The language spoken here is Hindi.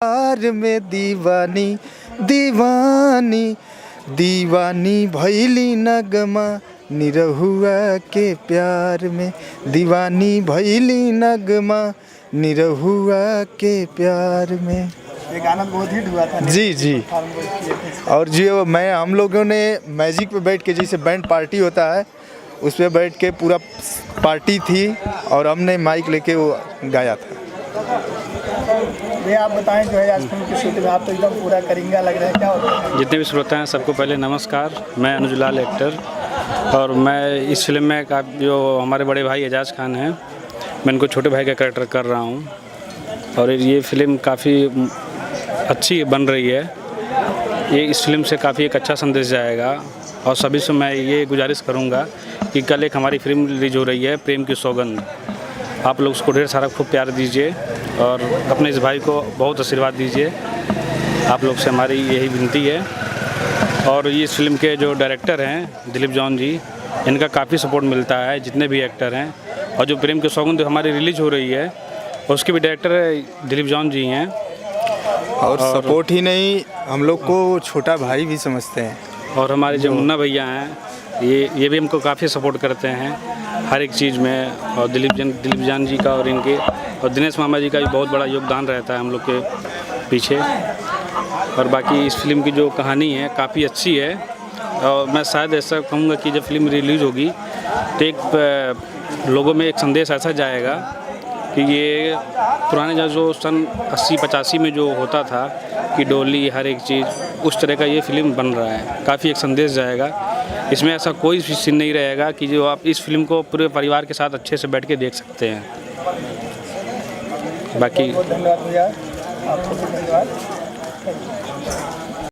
प्यार में दीवानी दीवानी दीवानी भैली नगमा निरहुआ के प्यार में दीवानी भैली नगमा निरहुआ के प्यार में। ये गाना बहुत हिट हुआ था। जी जी। और जो हम लोगों ने मैजिक पे बैठ के, जैसे बैंड पार्टी होता है उस पे बैठ के पूरा पार्टी थी और हमने माइक लेके वो गाया था। ये आप बताएं, जो है आज फिल्म की शूटिंग आप तो एकदम पूरा करिंगा लग रहा है, क्या होता है? जितने भी श्रोता हैं सबको पहले नमस्कार। मैं अनुज लाल एक्टर, और मैं इस फिल्म में जो हमारे बड़े भाई एजाज खान हैं, मैं इनको छोटे भाई का कैरेक्टर कर रहा हूँ। और ये फिल्म काफ़ी अच्छी बन रही है। ये इस फिल्म से काफ़ी एक अच्छा संदेश जाएगा। और सभी से मैं ये गुजारिश करूँगा कि कल एक हमारी फिल्म रिलीज हो रही है, प्रेम की सौगंध। आप लोग उसको ढेर सारा खूब प्यार दीजिए और अपने इस भाई को बहुत आशीर्वाद दीजिए। आप लोग से हमारी यही विनती है। और इस फिल्म के जो डायरेक्टर हैं दिलीप जॉन जी, इनका काफ़ी सपोर्ट मिलता है, जितने भी एक्टर हैं। और जो प्रेम की सौगंध हमारी रिलीज हो रही है उसके भी डायरेक्टर दिलीप जॉन जी हैं। और सपोर्ट ही नहीं, हम लोग को छोटा भाई भी समझते हैं। और हमारे जो मुन्ना भैया हैं, ये भी हमको काफ़ी सपोर्ट करते हैं हर एक चीज़ में। और दिलीप जान जी का और इनके और दिनेश मामा जी का भी बहुत बड़ा योगदान रहता है हम लोग के पीछे। और बाकी इस फिल्म की जो कहानी है काफ़ी अच्छी है। और मैं शायद ऐसा कहूँगा कि जब फिल्म रिलीज़ होगी तो एक लोगों में एक संदेश ऐसा जाएगा कि ये पुराने जो सन 80-85 में जो होता था कि डोली हर एक चीज़, उस तरह का ये फिल्म बन रहा है। काफ़ी एक संदेश जाएगा इसमें। ऐसा कोई भी सीन नहीं रहेगा कि जो आप इस फिल्म को पूरे परिवार के साथ अच्छे से बैठ के देख सकते हैं। बाकी बहुत धन्यवाद भैया, आपको भी धन्यवाद।